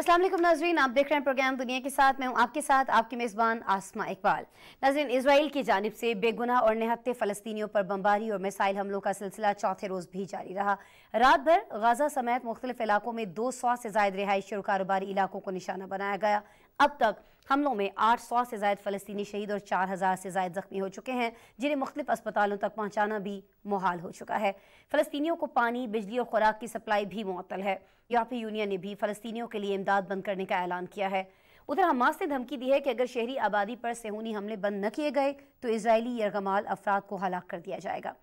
अस्सलाम वालेकुम नाज़रीन, आप देख रहे हैं प्रोग्राम दुनिया के साथ। मैं हूं आपके साथ आपकी मेज़बान आसमा इकबाल। नाज़रीन, इजराइल की जानिब से बेगुनाह और निहत्ते फ़लस्तीनियों पर बमबारी और मिसाइल हमलों का सिलसिला चौथे रोज़ भी जारी रहा। रात भर गाज़ा समेत मुख्तलिफ इलाकों में 200 से ज़ायद रिहायशी और कारोबारी इलाकों को निशाना बनाया गया। अब तक हमलों में 800 से ज़ायद फ़लस्तीनी शहीद और 4000 से ज़ायद ज़ख्मी हो चुके हैं, जिन्हें मुख्तलिफ अस्पतालों तक पहुँचाना भी मुहाल हो चुका है। फ़लस्तीनियों को पानी, बिजली और खुराक की सप्लाई भी मुअत्तल है। यूरोपीय यूनियन ने भी फ़लस्तीनियों के लिए इमदाद बंद करने का ऐलान किया है। उधर हमास ने धमकी दी है कि अगर शहरी आबादी पर सेहूनी हमले बंद न किए गए तो इजरायली यरगमाल अफराद को हलाक कर दिया जाएगा।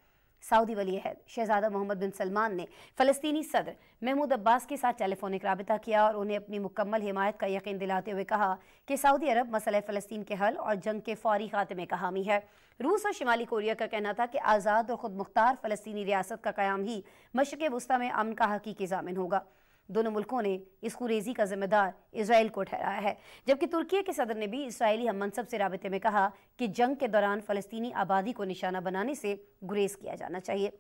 सऊदी वली अहद शहजादा मोहम्मद बिन सलमान ने फ़लस्तीनी सदर महमूद अब्बास के साथ टेलीफोनिक राबिता किया और उन्हें अपनी मुकम्मल हिमायत का यकीन दिलाते हुए कहा कि सऊदी अरब मसला फ़लस्तीन के हल और जंग के फौरी खात्मे का हामी है। रूस और शिमाली कोरिया का कहना था कि आज़ाद और खुद मुख्तार फ़लस्तीनी रियासत का क़याम ही मशरिक़ वुस्ता में अमन का हकीकी ज़ामिन होगा। दोनों मुल्कों ने इस खुरेजी का जिम्मेदार इसराइल को ठहराया है, जबकि तुर्की के सदर ने भी इसराइली हम मनसब से राबिते में कहा कि जंग के दौरान फ़लस्तीनी आबादी को निशाना बनाने से गुरेज किया जाना चाहिए।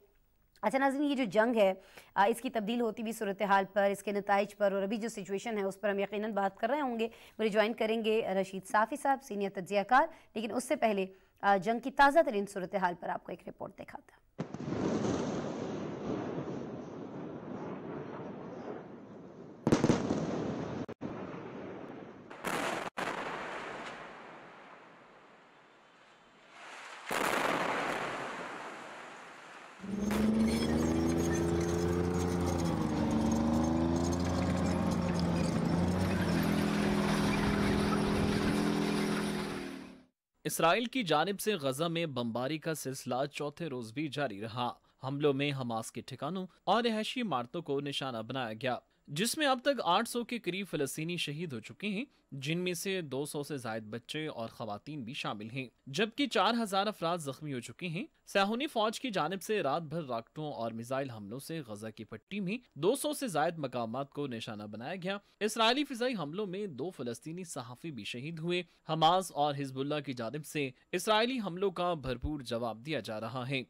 अच्छा नाज़रीन, ये जो जंग है इसकी तब्दील होती भी सूरत हाल पर, इसके नताइज पर और अभी जो सिचुएशन है उस पर हम यकीनन बात कर रहे होंगे। मुझे ज्वाइन करेंगे रशीद साफ़ी साहब, सीनियर तज्ज़ियाकार, लेकिन उससे पहले जंग की ताज़ा तरीन सूरत हाल पर आपको एक रिपोर्ट दिखाता। इसराइल की जानिब से गजा में बमबारी का सिलसिला चौथे रोज भी जारी रहा। हमलों में हमास के ठिकानों और रिहायशी इमारतों को निशाना बनाया गया, जिसमें अब तक 800 के करीब फ़लस्तीनी शहीद हो चुके हैं, जिनमें से 200 से ज़ायद बच्चे और ख़वातीन भी शामिल हैं, जबकि 4000 अफराद जख्मी हो चुके हैं। साहूनी फौज की जानिब से रात भर रॉकेटों और मिसाइल हमलों से गजा की पट्टी में 200 से ज़ायद मकामात को निशाना बनाया गया। इसराइली फिजाई हमलों में 2 फ़लस्तीनी सहाफ़ी भी शहीद हुए। हमास और हिजबुल्लाह की जानिब से इसराइली हमलों का भरपूर जवाब दिया जा रहा है।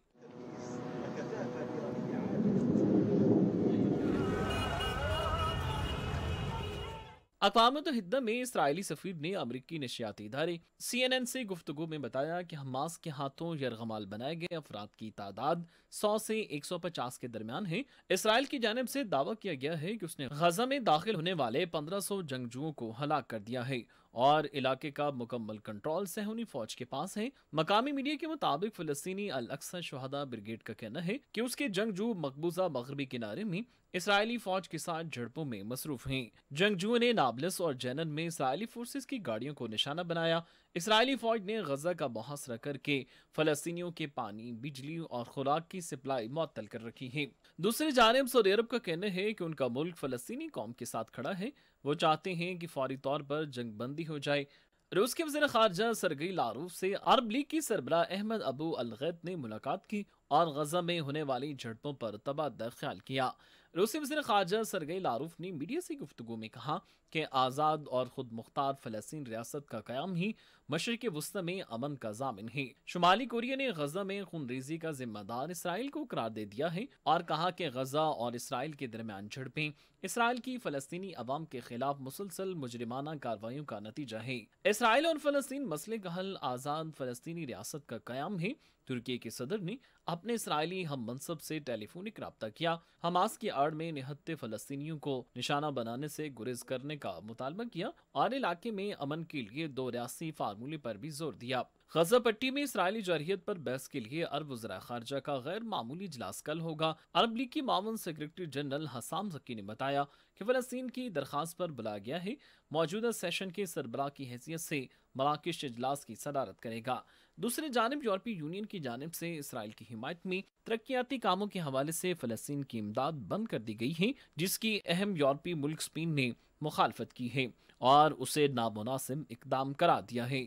अक़वाम मुत्तहिदा में इसराइली सफ़ीर ने अमरीकी नशियाती इदारे CNN से गुफ्तगू में बताया कि हमास के हाथों यरगमाल बनाए गए अफराद की तादाद 100 से 150 के दरमियान है। इसराइल की जानिब से दावा किया गया है कि उसने गजा में दाखिल होने वाले 1500 जंगजुओं को हलाक कर दिया है और इलाके का मुकम्मल कंट्रोल सेहूनी फौज के पास है। मकामी मीडिया के मुताबिक फ़लस्तीनी अल अक्सा शुहदा ब्रिगेड का कहना है कि उसके जंगजू मकबूजा मगरबी किनारे में इसराइली फौज के साथ झड़पों में मसरूफ हैं। जंगजुओं ने नाबलस और जैनन में इसराइली फोर्सेस की गाड़ियों को निशाना बनाया। इसराइली फौज ने गजा का मुहासरा करके फ़लस्तीनियों के पानी, बिजली और खुराक की सप्लाई मुअत्तल कर रखी है। दूसरी जानिब सऊदी अरब का कहना है कि उनका मुल्क फ़लस्तीनी कौम के साथ खड़ा है। वो चाहते हैं कि फौरी तौर पर जंग बंदी हो जाए। रूस के वज़ीर ख़ारजा सरगई लारोफ से अरब लीग की सरबराह अहमद अबू अल-गैत ने मुलाकात की और गजा में होने वाली झड़पों पर तबादला ख्याल किया। रूसी वज़ीर ख़ारजा सरगई लारोफ ने मीडिया से गुफ्तगू में कहा कि आज़ाद और खुद मुख्तार फ़लस्तीन रियासत का क़याम ही मशरिक़ वुस्ता में अमन का ज़ामिन है। शुमाली कोरिया ने गजा में खूनरेज़ी का जिम्मेदार इसराइल को करार दे दिया है और कहा कि गजा और इसराइल के दरमियान झड़पें इसराइल की फ़लस्तीनी अवाम के खिलाफ मुसलसल मुजरिमाना कार्रवाइयों का नतीजा है। इसराइल और फ़लस्तीन मसले का हल आज़ाद फ़लस्तीनी रियासत का क़याम है। तुर्की के सदर ने अपने इसराइली हम मनसब से टेलीफोनिक राब्ता किया, हमास की आड़ में निहत्ते फ़लस्तीनियों को निशाना बनाने से गुरेज करने का मुतालबा किया और इलाके में अमन के लिए 2 रियासी फार्मूले पर भी जोर दिया। गजा पट्टी में इसराइली जारहियत पर बहस के लिए अरब वज़ीर ख़ारजा का गैर मामूली इजलास कल होगा। अरब लीग की मामून सेक्रेटरी जनरल हसाम ज़की ने बताया कि फ़लस्तीन की दरख्वास्त पर बुलाया गया है। मौजूदा सेशन के सरबराह की हैसियत से मराकेश इजलास की सदारत करेगा। दूसरी जानिब यूरोपीय यूनियन की जानिब से इसराइल की हिमायत में तरक्याती कामों के हवाले से फ़लस्तीन की इमदाद बंद कर दी गई है, जिसकी अहम यूरोपीय मुल्क स्पेन ने मुखालफत की है और उसे नामुनासिब इकदाम करार दिया है।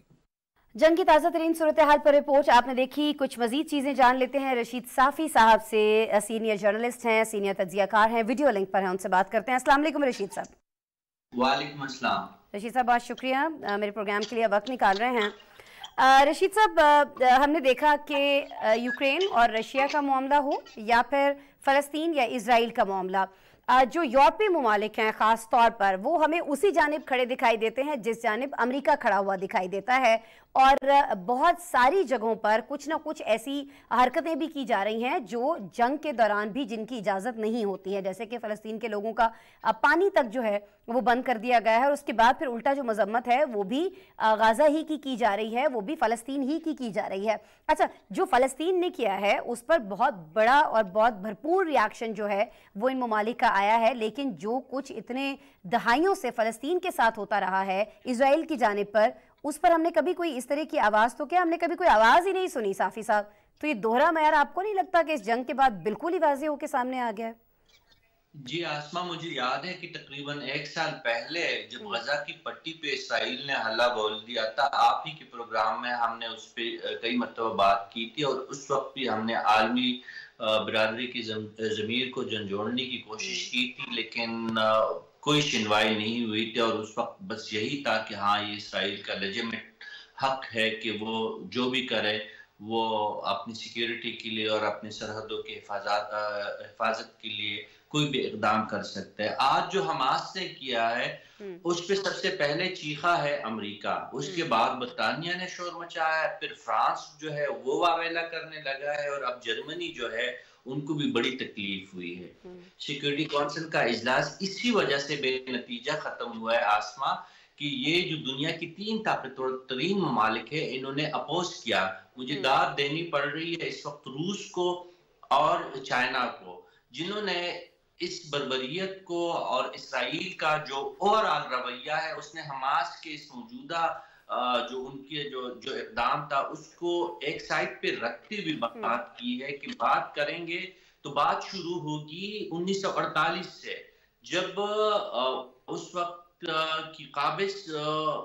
जंग की ताज़ा तरीन सूरत हाल पर रिपोर्ट आपने देखी। कुछ मजीद चीज़ें जान लेते हैं रशीद साफ़ी साहब से, सीनियर जर्नलिस्ट हैं, सीनियर तज्ज़ियाकार हैं, वीडियो लिंक पर हैं, उनसे बात करते हैं। अस्सलाम वालेकुम रशीद साहब। वालेकुम अस्सलाम। रशीद साहब बहुत शुक्रिया मेरे प्रोग्राम के लिए वक्त निकाल रहे हैं। रशीद साहब, हमने देखा कि यूक्रेन और रशिया का मामला हो या फिर फ़लस्तीन या इसराइल का मामला, जो यूरोपीय ममालिक हैं ख़ास तौर पर, वो हमें उसी जानिब खड़े दिखाई देते हैं जिस जानिब अमेरिका खड़ा हुआ दिखाई देता है, और बहुत सारी जगहों पर कुछ ना कुछ ऐसी हरकतें भी की जा रही हैं जो जंग के दौरान भी जिनकी इजाज़त नहीं होती है, जैसे कि फ़लस्तीन के लोगों का पानी तक जो है वो बंद कर दिया गया है, और उसके बाद फिर उल्टा जो मजम्मत है वो भी गाज़ा ही की जा रही है, वो भी फ़लस्तीन ही की जा रही है। अच्छा, जो फ़लस्तीन ने किया है उस पर बहुत बड़ा और बहुत भरपूर रिएक्शन जो है वो इन ममालिक का आया है, लेकिन जो कुछ इतने दहाइयों से फ़लस्तीन के साथ होता रहा है इजराइल की जानिब पर, उस पर हमने कभी कोई इस तरह की आवाज़, तो क्या हमने कभी कोई आवाज़ ही नहीं सुनी साफ़ी साहब? तो ये दोहरा मैार आपको नहीं लगता कि इस जंग के बाद बिल्कुल ही वाज़ेह होकर सामने आ गया है? जी आसमा, मुझे याद है कि तकरीबन 1 साल पहले जब गजा की पट्टी पे इसराइल ने हल्ला बोल दिया था, आप ही के प्रोग्राम में हमने उस पर कई मरतबा बात की थी, और उस वक्त भी हमने आलमी बिरादरी की ज़मीर को झंझोड़ने की कोशिश की थी, लेकिन कोई सुनवाई नहीं हुई थी। और उस वक्त बस यही था कि हाँ, ये इसराइल का लेजिटिमेट हक है कि वो जो भी करे वो अपनी सिक्योरिटी के लिए और अपनी सरहदों की हिफाजत के लिए कोई भी इकदाम कर सकते हैं। आज जो हमास ने किया है उस पे सबसे पहले चीखा है अमेरिका, उसके बाद बरतानिया ने शोर मचाया है, फिर फ्रांस जो है वो वावेला करने लगा है, और अब जर्मनी जो है उनको भी बड़ी तकलीफ हुई है। सिक्योरिटी काउंसिल का इजलास इसी वजह से बेनतीजा खत्म हुआ है आसमा, कि ये जो दुनिया की 3 ताकतवर तरीन ममालिक है इन्होंने अपोज किया। मुझे दाद देनी पड़ रही है इस वक्त रूस को और चाइना को, जिन्होंने इस बर्बरियत को और इसराइल का जो ओवरऑल रवैया है, उसने हमास के इस मौजूदा जो उनके जो इक़दाम था उसको एक साइड पे रखते हुए बात की है कि बात करेंगे तो बात शुरू होगी 1948 से, जब उस वक्त की काबिज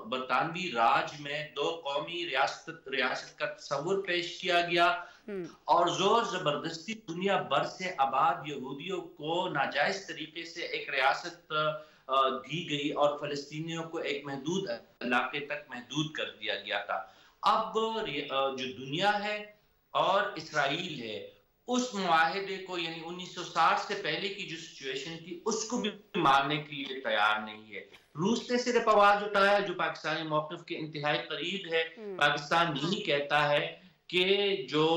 बरतानवी राज में 2 कौमी रियासत का तस्वुर पेश किया गया, और जोर जबरदस्ती दुनिया भर से आबाद यहूदियों को नाजायज तरीके से एक रियासत दी गई और फलस्तीनियों को एक महदूद इलाके तक महदूद कर दिया गया था। अब जो दुनिया है और इसराइल है, उस मुआहदे को यानी 1960 से पहले की जो सिचुएशन थी उसको भी मानने के लिए तैयार नहीं है। रूस ने सिर्फ आवाज उठाया जो पाकिस्तानी मौक़िफ़ के इंतहाई करीब है। पाकिस्तान यही कहता है कि जो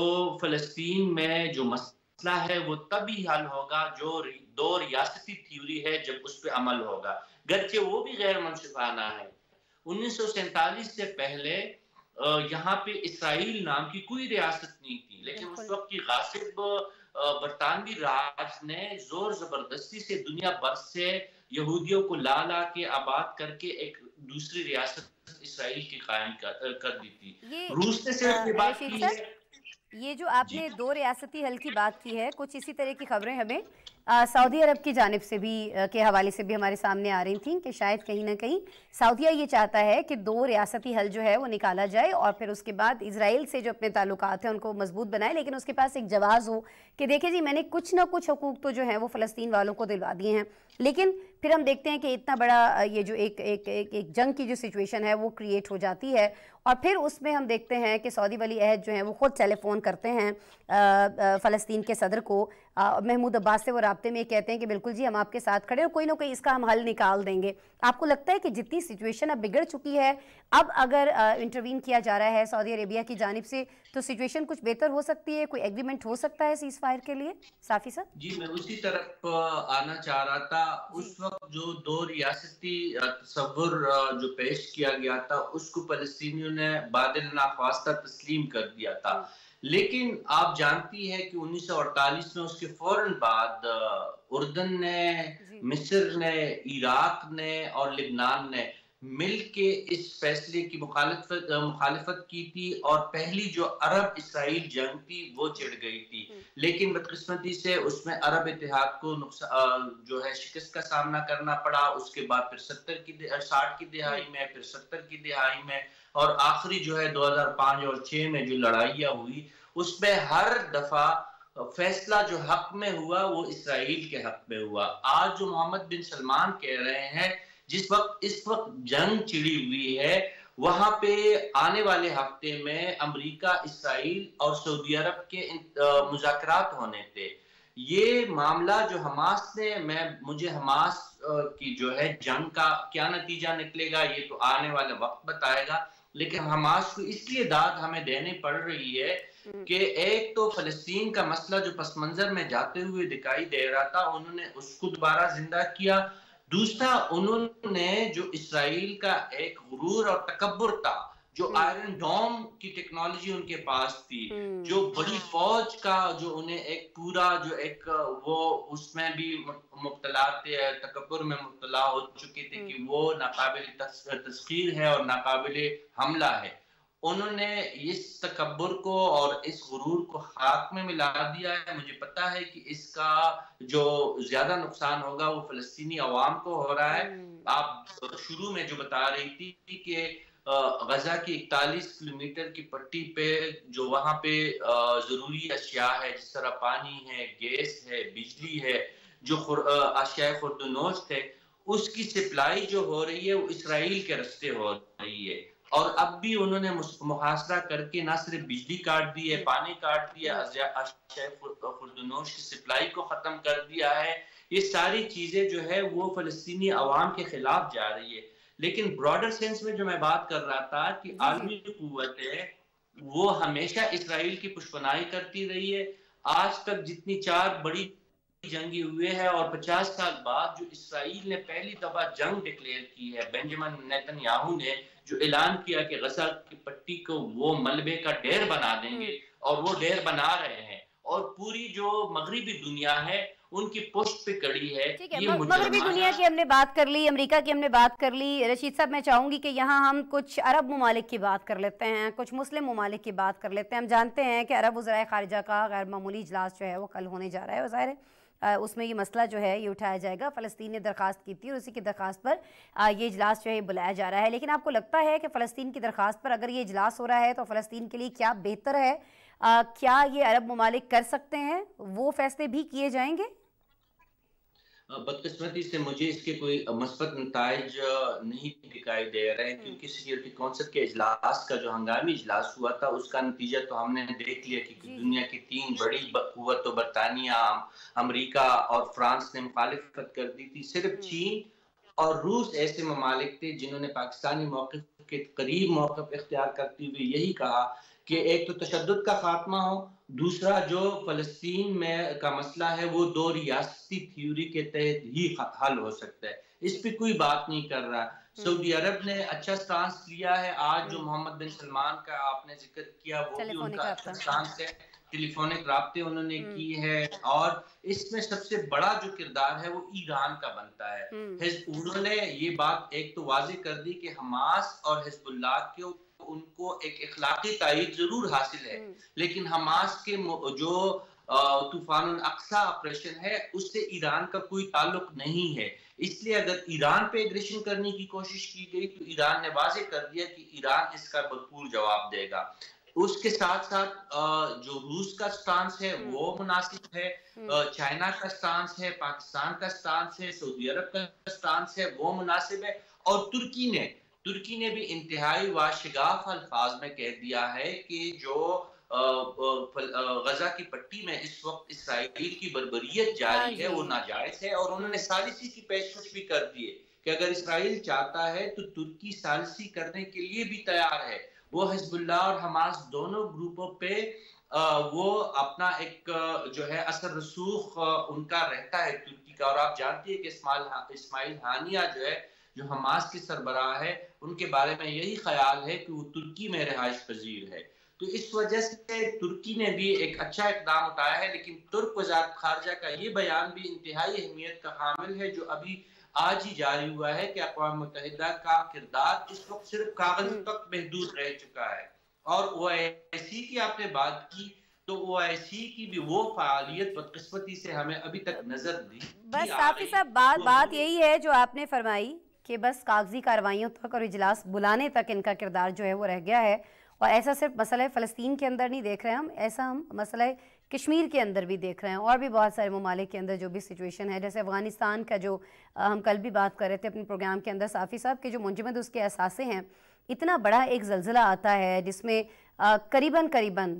फलस्तीन में जो मसला है वो तभी हल होगा जो 2 रियासती थ्योरी है जब उस पर अमल होगा, गरचे वो भी गैर मुनसिफाना है। 1947 से पहले यहाँ पे इसराइल नाम की कोई रियासत नहीं थी, लेकिन उस वक्त की गासिब बरतानवी राज ने जोर जबरदस्ती से दुनिया भर से यहूदियों को ला के आबाद करके एक दूसरी रियासत इसराइल की कायम कर दी थी। रूस ने सिर्फ ये बात की है। ये जो आपने 2 रियासती हल की बात की है, कुछ इसी तरह की खबरें हमें सऊदी अरब की जानिब से भी के हवाले से भी हमारे सामने आ रही थी कि शायद कहीं ना कहीं सऊदीया ये चाहता है कि 2 रियासती हल जो है वो निकाला जाए और फिर उसके बाद इजराइल से जो अपने ताल्लुकात हैं उनको मजबूत बनाए, लेकिन उसके पास एक जवाज़ हो कि देखिए जी मैंने कुछ ना कुछ हुकूक तो जो है वो फ़लस्तीन वालों को दिलवा दिए हैं। लेकिन फिर हम देखते हैं कि इतना बड़ा ये जो एक जंग की जो सिचुएशन है वो क्रिएट हो जाती है, और फिर उसमें हम देखते हैं कि सऊदी वली अहद जो हैं वो ख़ुद टेलीफोन करते हैं फ़लस्तीन के सदर को, महमूद अब्बास से वो राब्ते में कहते हैं कि बिल्कुल जी हम आपके साथ खड़े और कोई ना कोई इसका हम हल निकाल देंगे। आपको लगता है कि जितनी सिचुएशन अब बिगड़ चुकी है, अब अगर इंटरवीन किया जा रहा है सऊदी अरेबिया की जानिब से तो सिचुएशन कुछ बेहतर हो सकती है, कोई एग्रीमेंट हो सकता है सीज़ फायर के लिए? साफ़ी साहब जी, मैं उसी तरफ आना चाह रहा था। उस वक्त जो 2 रियासती तस्वुर जो पेश किया गया था उसको फलस्तीनियों ने बादल नाख्वास्ता तस्लीम कर दिया था, लेकिन आप जानती है कि 1948 में उसके फौरन बाद उर्दन ने, मिस्र ने, इराक ने और लिबनान ने मिलके इस फैसले की मुखालिफत की थी, और पहली जो अरब इसराइल जंग थी वो छिड़ गई थी। लेकिन बदकिस्मती से उसमें अरब इत्तेहाद को जो है शिकस्त का सामना करना पड़ा। उसके बाद फिर 60 की दिहाई में, फिर 70 की दिहाई में, और आखिरी जो है 2005 और 6 में जो लड़ाइयाँ हुई उसमें हर दफा फैसला जो हक में हुआ वो इसराइल के हक में हुआ। आज जो मोहम्मद बिन सलमान कह रहे हैं इस वक्त जंग छिड़ी हुई है, वहां पे आने वाले हफ्ते में अमेरिका, इसराइल और सऊदी अरब के मुज़ाकरात होने थे, ये मामला जो हमास ने मुझे हमास की जो है जंग का क्या नतीजा निकलेगा ये तो आने वाला वक्त बताएगा, लेकिन हमास को इसलिए दाद हमें देनी पड़ रही है कि एक तो फलस्तीन का मसला जो पस मंजर में जाते हुए दिखाई दे रहा था, उन्होंने उसको दोबारा जिंदा किया। दूसरा, उन्होंने जो इसराइल का एक गुरूर और तकब्बुर था, जो आयरन डोम की टेक्नोलॉजी उनके पास थी, जो बड़ी फौज का जो उन्हें एक पूरा जो एक वो उसमें भी मुब्तला थे, तकब्बुर में मुब्तला हो चुके थे कि वो नाकाबिल तस्खीर है और नाकाबिल हमला है। उन्होंने इस तकब्बुर को और इस गुरूर को खाक में मिला दिया है। मुझे पता है कि इसका जो ज्यादा नुकसान होगा वो फलस्तीनी अवाम को हो रहा है। आप शुरू में जो बता रही थी कि गजा की 41 किलोमीटर की पट्टी पे जो वहां पे जरूरी अशिया है, जिस तरह पानी है, गैस है, बिजली है, जो अशिया खुर्दनोश थे, उसकी सप्लाई जो हो रही है वो इसराइल के रास्ते हो रही है। और अब भी उन्होंने मुहासरा करके ना सिर्फ बिजली काट दी है, पानी काट दिया, खुर्दनोश की सप्लाई को खत्म कर दिया है। ये सारी चीजें जो है वो फलस्तीनी अवाम के खिलाफ जा रही है। लेकिन ब्रॉडर सेंस में जो मैं बात कर रहा था कि आलमी कुव्वत है वो हमेशा इसराइल की पुष्पनाई करती रही है। आज तक जितनी 4 बड़ी जंगी हुए हैं और 50 साल बाद जो इसराइल ने पहली दफा जंग डिक्लेयर की है, बेंजामिन नेतन्याहू ने जो ऐलान किया कि गजा की पट्टी को वो मलबे का ढेर बना देंगे, और वो ढेर बना रहे हैं, और पूरी जो मगरिबी दुनिया है उनकी पुष्ट पे कड़ी है। मगरिबी दुनिया की हमने बात कर ली, अमेरिका की हमने बात कर ली। रशीद साहब, मैं चाहूंगी कि यहाँ हम कुछ अरब ममालिक की बात कर लेते हैं, कुछ मुस्लिम ममालिक की बात कर लेते हैं। हम जानते हैं कि अरब वज़राए ख़ारिजा का गैर मामूली इजलास जो है वो कल होने जा रहा है, और ज़ाहिर है उसमें ये मसला जो है ये उठाया जाएगा। फ़लस्तीन ने दरख्वास्त की थी और उसी की दरख्वास्त पर ये इजलास जो है बुलाया जा रहा है। लेकिन आपको लगता है कि फ़लस्तीन की दरख्वास्त पर अगर ये इजलास हो रहा है तो फ़लस्तीन के लिए क्या बेहतर है? क्या ये अरब ममालिक कर सकते हैं? वो फैसले भी किए जाएंगे? बदकिस्मती से मुझे इसके कोई मस्बत नताइज नहीं दिखाई दे रहे हैं, क्योंकि सिक्योरिटी काउंसिल के इजलास का जो हंगामी इजलास हुआ था उसका नतीजा तो हमने देख लिया कि दुनिया की 3 बड़ी कुव्वतों बरतानिया, अमेरिका और फ्रांस ने मुखालिफत कर दी थी। सिर्फ चीन और रूस ऐसे ममालिक थे जिन्होंने पाकिस्तानी मौक़िफ़ के करीब मौक़िफ़ इख्तियार करते हुए यही कहा कि एक तो तशद्दुद का खात्मा हो, दूसरा जो फ़लस्तीन में का मसला है वो 2 रियासती थ्योरी के तहत ही हल हो सकता है। इस पे कोई बात नहीं कर रहा। सऊदी अरब ने अच्छा स्टांस लिया है। आज जो मोहम्मद बिन सलमान का आपने जिक्र किया वो भी उनका अच्छा स्टांस है। टेलीफोनिक राब्ते उन्होंने की है, और इसमें सबसे बड़ा जो किरदार है वो ईरान का बनता है। उन्होंने ये बात एक तो वाज़ेह कर दी कि हमास और हिज़्बुल्लाह के उनको एक इखलाकी तायीद जरूर हासिल है, लेकिन हमास के जो तूफान अक्सा ऑपरेशन है उससे ईरान का कोई ताल्लुक नहीं है। इसलिए अगर ईरान पे एग्रेशन करने की कोशिश की गई तो ईरान ने वाज़ेह कर दिया कि ईरान इसका भरपूर जवाब देगा। उसके साथ साथ जो रूस का स्टांस है वो मुनासिब है, चाइना का स्टांस है, पाकिस्तान का स्टांस है, सऊदी अरब का स्टांस है वो मुनासिब है, और तुर्की ने भी इंतहाई वाशिगाफ अल्फाज में कह दिया है कि जो गजा की पट्टी में इस वक्त इसराइल की बर्बरियत जारी है वो नाजायज है, और उन्होंने सालिसी की पेशकश भी कर दी है कि अगर इसराइल चाहता है तो तुर्की सालिसी करने के लिए भी तैयार है। वो हिज़्बुल्लाह और हमास दोनों ग्रुपों पे वो अपना एक जो है असर रसूख उनका रहता है तुर्की का। और आप जानते हैं कि इस्माइल हानिया जो हमास की सरबराह है, उनके बारे में यही ख्याल है कि वो तुर्की में रिहाइश पजीर है। तो इस वजह से तुर्की ने भी एक अच्छा इकदाम उठाया है। लेकिन तुर्क वज़ारत ख़ारिजा का ये बयान भी इंतहाई अहमियत का हामिल है, जो अभी आज ही जारी हुआ है कि अक़वाम मुत्तहिदा का किरदार इस वक्त सिर्फ कागज़ तक महदूद रह चुका है। और ओआईसी की आपने बात की तो ओआईसी की भी वो फ़ालियत बदकिस्मती से हमें अभी तक नजर नहीं। बस साफ़ी साहब बात यही है जो आपने फरमाई कि बस कागजी कार्रवाइयों तक और इजलास बुलाने तक इनका किरदार जो है वो रह गया है। और ऐसा सिर्फ मसला फ़लस्तीन के अंदर नहीं देख रहे हैं हम, ऐसा हम मसला कश्मीर के अंदर भी देख रहे हैं, और भी बहुत सारे ममालिक के अंदर जो भी सिचुएशन है। जैसे अफ़गानिस्तान का जो हम कल भी बात कर रहे थे अपने प्रोग्राम के अंदर, साफ़ी साहब के जो मुंजमद उसके असासे हैं, इतना बड़ा एक ज़लज़ला आता है जिसमें करीबन करीबन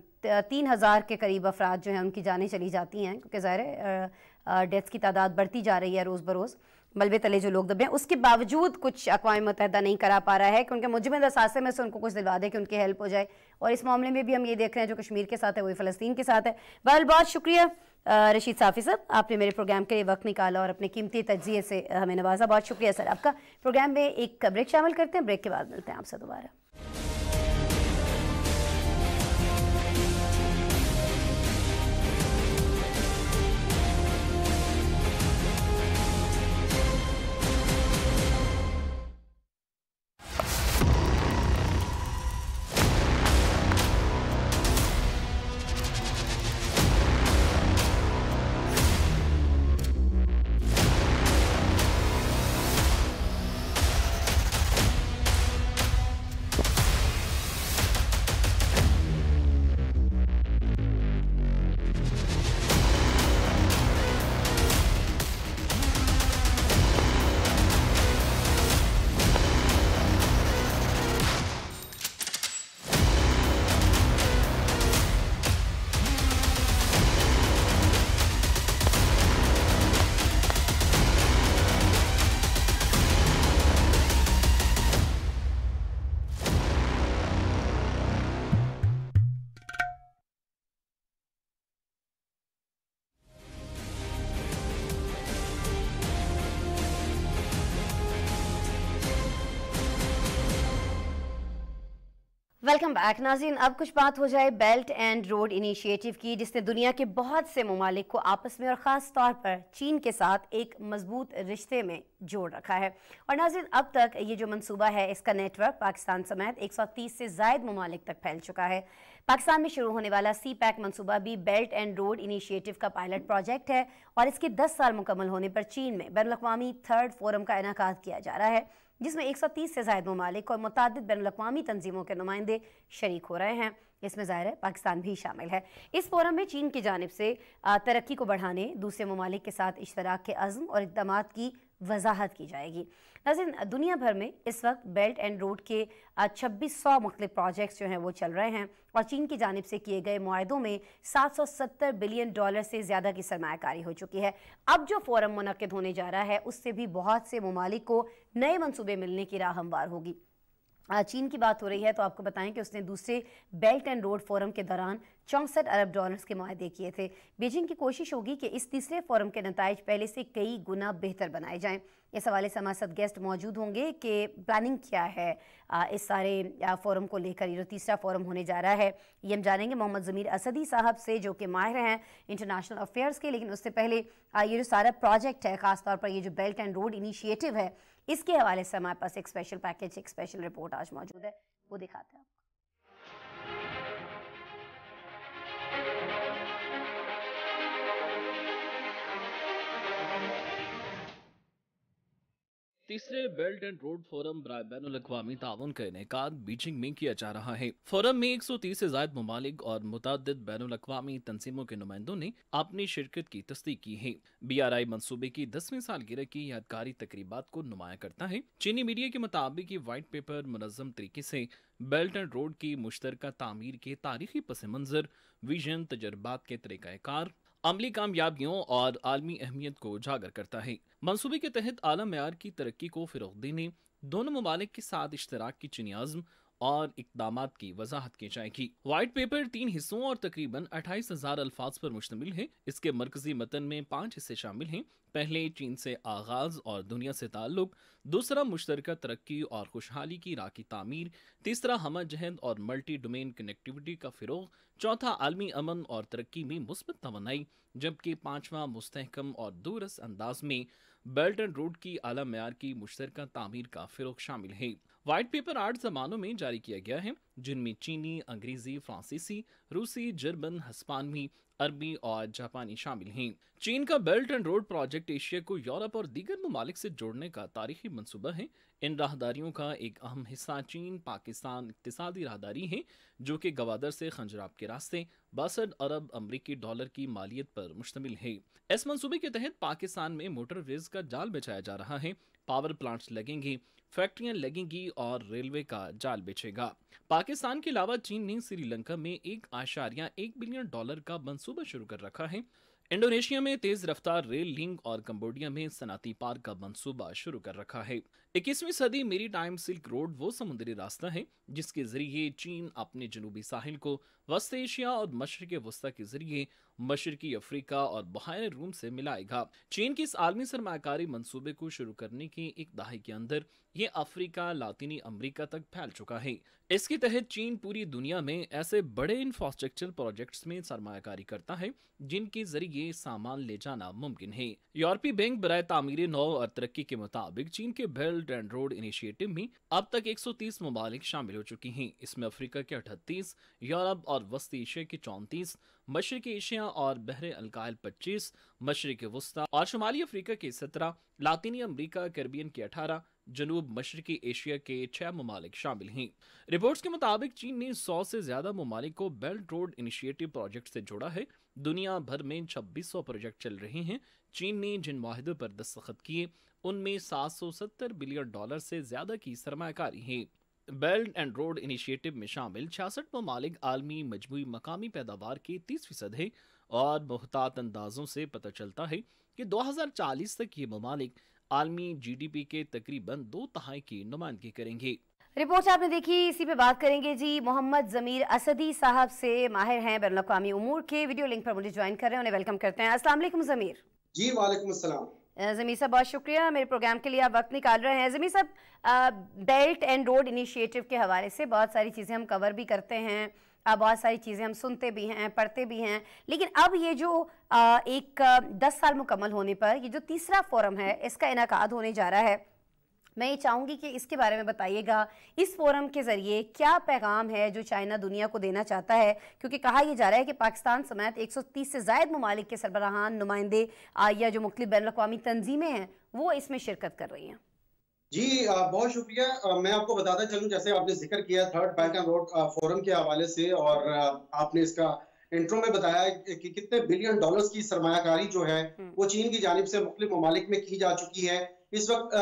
3000 के करीब अफराद जो हैं उनकी जानें चली जाती हैं, क्योंकि ज़ाहिर है डेथ्स की तादाद बढ़ती जा रही है रोज़ बरोज़। मलबे तले जो लोग दबे हैं, उसके बावजूद कुछ अक़वाम मुत्तहिदा नहीं करा पा रहा है कि उनके मुजरिम असासे में से उनको कुछ दिलवा दे कि उनकी हेल्प हो जाए। और इस मामले में भी हम ये देख रहे हैं जो कश्मीर के साथ है वही फ़लस्तीन के साथ है। बहरहाल बहुत शुक्रिया रशीद साफ़ी साहब, आपने मेरे प्रोग्राम के लिए वक्त निकाला और अपने कीमती तज्ज़िये से हमें नवाजा। बहुत शुक्रिया सर आपका। प्रोग्राम में एक ब्रेक शामिल करते हैं, ब्रेक के बाद मिलते हैं आपसे दोबारा। वेलकम बैक नाज़रीन। अब कुछ बात हो जाए बेल्ट एंड रोड इनिशिएटिव की, जिसने दुनिया के बहुत से ममालिक को आपस में और ख़ास तौर पर चीन के साथ एक मजबूत रिश्ते में जोड़ रखा है। और नाज़रीन अब तक ये जो मंसूबा है इसका नेटवर्क पाकिस्तान समेत 130 से ज़ायद ममालिक तक फैल चुका है। पाकिस्तान में शुरू होने वाला CPEC मंसूबा भी बेल्ट एंड रोड इनिशिएटिव का पायलट प्रोजेक्ट है और इसके 10 साल मुकम्मल होने पर चीन में बैनुल-अक़वामी थर्ड फोरम का इनेकाद किया जा रहा है, जिसमें 130 से ज़ायद ममालिक और मुतादिद बैनुल-अक़वामी तंजीमों के नुमाइंदे शरीक हो रहे हैं। इसमें ज़ाहिर है पाकिस्तान भी शामिल है। इस फोरम में चीन की जानिब से तरक्की को बढ़ाने, दूसरे ममालिक के साथ इश्तराक के अज़्म और इक़दामात की वजाहत की जाएगी। नाज़रीन दुनिया भर में इस वक्त बेल्ट एंड रोड के 2600 मुख्तलिफ प्रोजेक्ट्स जो हैं वो चल रहे हैं और चीन की जानिब से किए गए मुआहदों में $770 बिलियन से ज़्यादा की सरमायाकारी हो चुकी है। अब जो फोरम मुनक्किद होने जा रहा है उससे भी बहुत से ममालिक को नए मनसूबे मिलने की राह हमवार होगी। चीन की बात हो रही है तो आपको बताएं कि उसने दूसरे बेल्ट एंड रोड फोरम के दौरान $64 अरब के मुआहदे किए थे। बीजिंग की कोशिश होगी कि इस तीसरे फोरम के नताइज पहले से कई गुना बेहतर बनाए जाएं। इस हवाले से हमारे साथ गेस्ट मौजूद होंगे कि प्लानिंग क्या है इस सारे फोरम को लेकर। ये जो तीसरा फोरम होने जा रहा है ये हम जानेंगे मोहम्मद ज़मीर असदी साहब से, जो कि माहिर हैं इंटरनेशनल अफेयर्स के। लेकिन उससे पहले ये जो सारा प्रोजेक्ट है, ख़ासतौर पर ये जो बेल्ट एंड रोड इनिशिएटिव है, इसके हवाले से हमारे पास एक स्पेशल पैकेज, एक स्पेशल रिपोर्ट आज मौजूद है, वो दिखाते हैं। तीसरे बेल्ट एंड रोड फोरम बराए बैनुल-अक़वामी ताउन का इनेकाद बीजिंग में किया जा रहा है। फोरम में 130 से ज़ायद ममालिक और मुतादिद बैनुल-अक़वामी तंजीमों के नुमाइंदों ने अपनी शिरकत की तस्दीक की है। BRI मंसूबे की 10वीं सालगिरह की यादगारी तकरीबात को नुमाया करता है। चीनी मीडिया के मुताबिक ये वाइट पेपर मुनज़्ज़म तरीके से बेल्ट एंड रोड की मुश्तरका तामीर के तारीखी पस मंज़र, विजन, तजर्बात के तरीक़ाकार, अमली कामयाबियों और आलमी अहमियत को उजागर करता है। मंसूबे के तहत आला मयार की तरक्की को फ़रोग़ देने, दोनों ममालिक के साथ इश्तराक की चीनी अज़्म और इक़दामात की वजाहत की जाएगी। वाइट पेपर 3 हिस्सों और तकरीबन 28,000 अल्फाज पर मुश्तमिल है। इसके मरकजी मतन में 5 हिस्से शामिल हैं। पहले चीन से आगाज़ और दुनिया से ताल्लुक, दूसरा मुश्तरका तरक्की और खुशहाली की राह की तामीर, तीसरा हम जहद और मल्टी डोमेन कनेक्टिविटी का फ़रोग़, चौथा आलमी अमन और तरक्की में मुस्बत तवन्नाई, जबकि पाँचवा मुस्तहकम और दूरस अंदाज में बेल्ट एंड रोड की आला मयार की मुश्तरका तामीर का फ़रोग़ शामिल है। वाइट पेपर 8 ज़बानों में जारी किया गया है, जिनमें चीनी, अंग्रेज़ी, फ्रांसीसी, रूसी, जर्मन, हस्पानवी, अरबी और जापानी शामिल हैं। चीन का belt and road project Asia को यूरोप और दीगर ममालिक से जोड़ने का तारीखी मंसूबा है। इन राहदारियों का एक अहम हिस्सा चीन पाकिस्तान इक्तिसादी राहदारी है, जो कि गवादर से खंजराब के रास्ते 62 अरब अमरीकी डॉलर की मालियत पर मुश्तमिल है। इस मंसूबे के तहत पाकिस्तान में मोटरवेज का जाल बिछाया जा रहा है, पावर प्लांट्स लगेंगे, फैक्ट्रियां लगेंगी और रेलवे का जाल बिछेगा। पाकिस्तान के अलावा चीन ने श्रीलंका में $1.1 बिलियन का मंसूबा शुरू कर रखा है। इंडोनेशिया में तेज रफ्तार रेल लिंक और कंबोडिया में सनाती पार्क का मंसूबा शुरू कर रखा है। 21वीं सदी मेरी टाइम सिल्क रोड वो समुद्री रास्ता है जिसके जरिए चीन अपने जनूबी साहिल को वस्त एशिया और मशरिक वस्ता के जरिए मशरकी अफ्रीका और बहार रूम से मिलाएगा। चीन की इस आलमी सरमाकारी मंसूबे को शुरू करने के एक दहाई के अंदर ये अफ्रीका लातीनी अमेरिका तक फैल चुका है। इसके तहत चीन पूरी दुनिया में ऐसे बड़े इंफ्रास्ट्रक्चर प्रोजेक्ट्स में सरमायाकारी करता है जिनके जरिए सामान ले जाना मुमकिन है। यूरोपीय बैंक बराए तामीर नौ और तरक्की के मुताबिक चीन के बेल्ट एंड रोड इनिशिएटिव में अब तक 130 ममालिक शामिल हो चुकी हैं। इसमें अफ्रीका के 38, यूरोप और वस्त एशिया के 34, मशरकी एशिया और बहरे अलकायल 25, मशरक वस्ता और शुमाली अफ्रीका के 17, लातीनी अमेरिका कैरिबियन के 18, जनूब मशरकी एशिया के 6 ममालिक शामिल हैं। रिपोर्ट्स के मुताबिक चीन ने 100 से ज्यादा ममालिक को बेल्ट रोड इनिशिएटिव प्रोजेक्ट से जोड़ा है। दुनिया भर में 2600 प्रोजेक्ट चल रहे हैं। चीन ने जिन माहिदों पर दस्तखत किए उनमें $770 बिलियन से ज्यादा की सरमायाकारी है। बेल्ट एंड रोड इनिशिएटिव में शामिल 66 ममालिक आलमी मजमूई मकामी पैदावार के 30% है और मुहतात अंदाजों से पता चलता है कि 2040 तक ये ममालिक आलमी GDP के तकरीबन 2/3 की नुमाइंदगी करेंगे। रिपोर्ट आपने देखी, इसी पे बात करेंगे जी। मोहम्मद जमीर असदी साहब से माहिर हैं बैनुल अक़वामी उमूर के, वीडियो लिंक पर मुझे ज्वाइन कर रहे हैं, उन्हें वेलकम करते हैं। अस्सलाम वालेकुम जमीर। जी वालेकुम अस्सलाम। जमीर साहब बहुत शुक्रिया मेरे प्रोग्राम के लिए आप वक्त निकाल रहे हैं। जमीर साहब, बेल्ट एंड रोड इनिशिएटिव के हवाले से बहुत सारी चीज़ें हम कवर भी करते हैं, बहुत सारी चीज़ें हम सुनते भी हैं, पढ़ते भी हैं, लेकिन अब ये जो 10 साल मुकम्मल होने पर ये जो तीसरा फोरम है इसका इनेकाद होने जा रहा है, मैं ये चाहूँगी कि इसके बारे में बताइएगा। इस फोरम के ज़रिए क्या पैगाम है जो चाइना दुनिया को देना चाहता है, क्योंकि कहा यह जा रहा है कि पाकिस्तान समेत 130 से ज़ायद ममालिक के सरबराहान, नुमाइंदे या जो मुख्तलिफ बैनुल-अक़वामी तंजीमें हैं वो इसमें शिरकत कर रही हैं। जी बहुत शुक्रिया। मैं आपको बताता चलूँ, जैसे आपने जिक्र किया third belt and road forum के हवाले से, और आपने इसका इंट्रो में बताया कि कितने बिलियन डॉलर्स की सरमायाकारी जो है वो चीन की जानिब से मुख्तलिफ ममालिक में की जा चुकी है। इस वक्त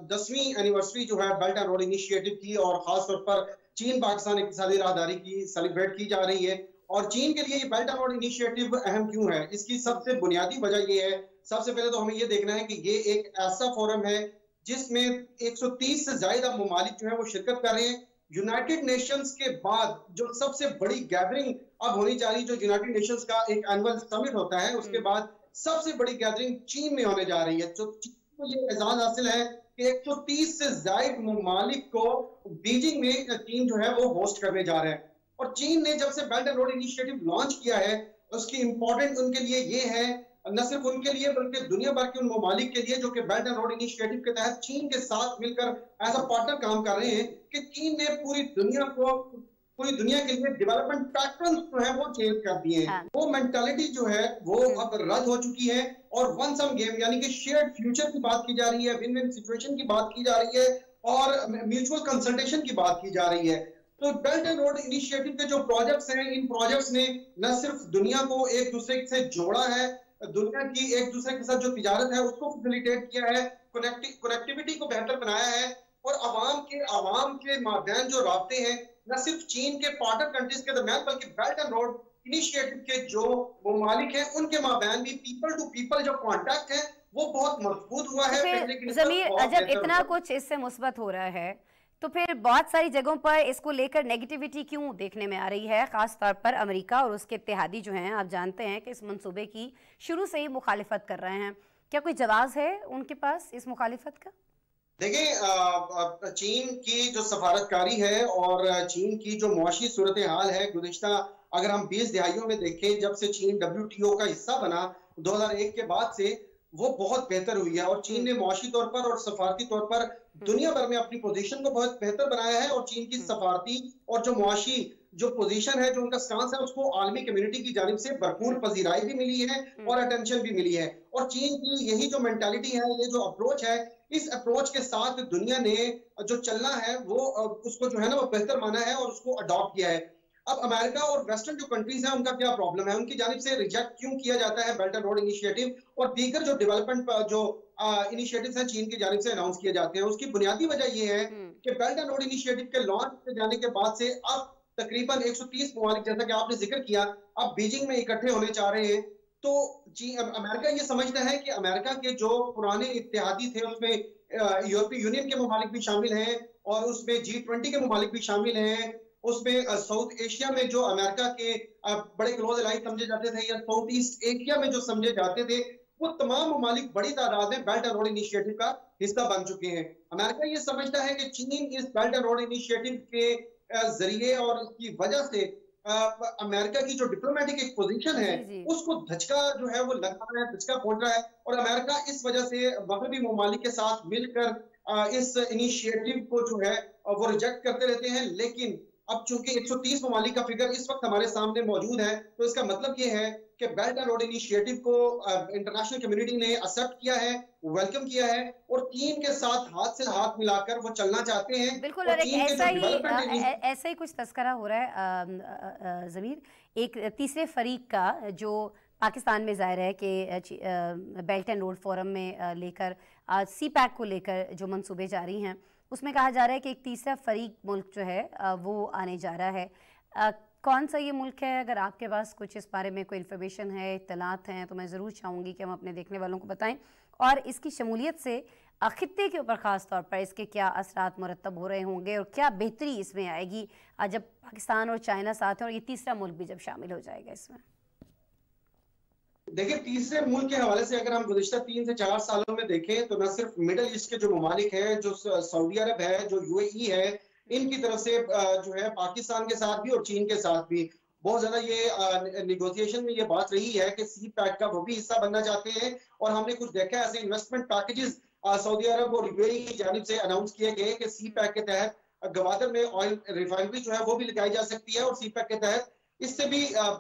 10वीं एनिवर्सरी जो है बेल्ट एंड रोड इनिशिएटिव की, और खास तौर पर चीन पाकिस्तान इक़्तिसादी राहदारी की सेलिब्रेट की जा रही है। और चीन के लिए ये बेल्ट एंड रोड इनिशिएटिव अहम क्यों है, इसकी सबसे बुनियादी वजह ये है, सबसे पहले तो हमें ये देखना है कि ये एक ऐसा फोरम है जिसमें 130 से ज्यादा ममालिक जो है वो शिरकत कर रहे हैं। यूनाइटेड नेशंस के बाद जो सबसे बड़ी गैदरिंग अब होनी जा रही, जो यूनाइटेड नेशंस का एक एनुअल समिट होता है, उसके बाद सबसे बड़ी गैदरिंग चीन में होने जा रही है। तो चीन को ये एजाज हासिल है कि 130 से ज्यादा ममालिक को बीजिंग में चीन जो है वो होस्ट करने जा रहे हैं। और चीन ने जब से belt and road initiative launch किया है, उसकी इंपॉर्टेंट उनके लिए ये है, न सिर्फ उनके लिए बल्कि दुनिया भर के उन ममालिक के लिए जो कि बेल्ट एंड रोड इनिशिएटिव के तहत चीन के साथ मिलकर एज अ पार्टनर काम कर रहे हैं, कि चीन ने पूरी दुनिया के लिए डेवलपमेंट पैटर्न जो है वो चेंज कर दिए हैं। वो मेंटालिटी जो है वो अब रद्द हो चुकी है, और वन सम गेम यानी कि शेयर्ड फ्यूचर की बात की जा रही है, विन विन सिचुएशन की बात की जा रही है, और म्यूचुअल कंसल्टेशन की बात की जा रही है। तो बेल्ट एंड रोड इनिशिएटिव के जो प्रोजेक्ट्स हैं, इन प्रोजेक्ट्स ने न सिर्फ दुनिया को एक दूसरे से जोड़ा है, दुनिया की एक दूसरे के साथ जो तिजारत है उसको फैसिलिटेट किया है, कनेक्टिविटी को बेहतर बनाया है, और आवाम के माबैन जो राब्ते हैं न सिर्फ चीन के पार्टनर कंट्रीज के दरमियान बल्कि बेल्ट एंड रोड इनिशिएटिव के जो ममालिक हैं उनके माबैन भी पीपल टू पीपल जो कांटेक्ट है वो बहुत मजबूत हुआ है। जमीर, जब इतना कुछ इससे मुस्बत हो रहा है तो फिर बहुत सारी जगहों पर इसको लेकर नेगेटिविटी क्यों देखने में आ रही है, खास तौर पर अमेरिका और उसके इत्तेहादी जो हैं, आप जानते हैं कि इस मंसूबे की शुरू से ही मुखालिफत कर रहे हैं। क्या कोई जवाब है उनके पास इस मुखालिफत का? देखिए, चीन की जो सफारतकारी है और चीन की जो मुआशी सूरत हाल है, गुज़िश्ता अगर हम 20 दहाइयों में देखें, जब से चीन WTO का हिस्सा बना 2001 के बाद से, वो बहुत बेहतर हुई है। और चीन ने मुआशी तौर पर और सफारती तौर पर दुनिया भर में अपनी पोजीशन को बहुत बेहतर बनाया है, और चीन की सफारती और जो मुआशी जो पोजीशन है, जो उनका स्टांस है, उसको आलमी कम्युनिटी की जानिब से भरपूर पजीराई भी मिली है और अटेंशन भी मिली है। और चीन की यही जो मेंटालिटी है, ये जो अप्रोच है, इस अप्रोच के साथ दुनिया ने जो चलना है वो उसको जो है ना वो बेहतर माना है और उसको अडॉप्ट किया है। अब अमेरिका और वेस्टर्न जो कंट्रीज हैं उनका क्या प्रॉब्लम है, उनकी जानिब से रिजेक्ट क्यों किया जाता है बेल्ट एंड रोड इनिशिएटिव और दीगर जो डेवलपमेंट जो इनिशिएटिव्स हैं चीन की जानिब से अनाउंस किए जाते हैं, उसकी बुनियादी वजह ये है कि बेल्ट एंड रोड इनिशिएटिव के लॉन्च किए जाने के बाद से अब तकरीबन 130 ममालिक, जैसा कि आपने जिक्र किया, अब बीजिंग में इकट्ठे होने चाह रहे हैं। तो अमेरिका ये समझता है कि अमेरिका के जो पुराने इत्तेहादी थे उसमें यूरोपीय यूनियन के ममालिक भी शामिल हैं और उसमें G20 के ममालिक भी शामिल हैं, उसमें साउथ एशिया में जो अमेरिका के बड़े क्लोज अलाई समझे जाते थे या साउथ ईस्ट एशिया में जो समझे जाते थे, वो तमाम ममालिक बड़ी तादाद में बेल्ट एंड रोड इनिशिएटिव का हिस्सा बन चुके हैं। अमेरिका ये समझता है कि चीन इस बेल्ट एंड रोड इनिशिएटिव के जरिए और इसकी वजह से अमेरिका की जो डिप्लोमेटिक एक पोजीशन है उसको धचका जो है वो लग रहा है, धचका पहुंच रहा है, और अमेरिका इस वजह से मगरबी ममालिक के साथ मिलकर इस इनिशिएटिव को जो है वो रिजेक्ट करते रहते हैं। लेकिन अब चूंकि 130 ममालिक का फिगर इस वक्त हमारे सामने मौजूद है, तो इसका मतलब ये है कि बेल्ट एंड रोड इनिशिएटिव को इंटरनेशनल कम्युनिटी ने एक्सेप्ट किया है, वेलकम किया है और चीन के साथ हाथ से हाथ मिलाकर वो चलना चाहते हैं। बिल्कुल, और ऐसा ही कुछ तस्करा हो रहा है ज़मीर, एक तीसरे फरीक का जो पाकिस्तान में ज़ाहिर है कि बेल्ट एंड रोड फोरम में लेकर CPEC को लेकर जो मंसूबे जारी हैं उसमें कहा जा रहा है कि एक तीसरा फरीक मुल्क जो है वो आने जा रहा है। कौन सा ये मुल्क है? अगर आपके पास कुछ इस बारे में कोई इन्फॉर्मेशन है, इत्तलात हैं, तो मैं ज़रूर चाहूँगी कि हम अपने देखने वालों को बताएं, और इसकी शमूलियत से खित्ते के ऊपर ख़ास तौर पर इसके क्या असरात मुरतब हो रहे होंगे और क्या बेहतरी इसमें आएगी जब पाकिस्तान और चाइना साथ हैं और ये तीसरा मुल्क भी जब शामिल हो जाएगा इसमें। देखिए, तीसरे मुल्क के हवाले से अगर हम गुज़िश्ता 3 से 4 सालों में देखें तो न सिर्फ मिडल ईस्ट के जो ममालिक हैं, जो सऊदी अरब है, जो UAE है, इनकी तरफ से जो है पाकिस्तान के साथ भी और चीन के साथ भी बहुत ज्यादा ये निगोशिएशन में ये बात रही है कि CPEC का वो भी हिस्सा बनना चाहते हैं। और हमने कुछ देखा है ऐसे इन्वेस्टमेंट पैकेजेस सऊदी अरब और UAE की जानिब से अनाउंस किए गए कि CPEC के तहत गवादर में ऑयल रिफाइनरी जो है वो भी लगाई जा सकती है और CPEC के तहत इससे भी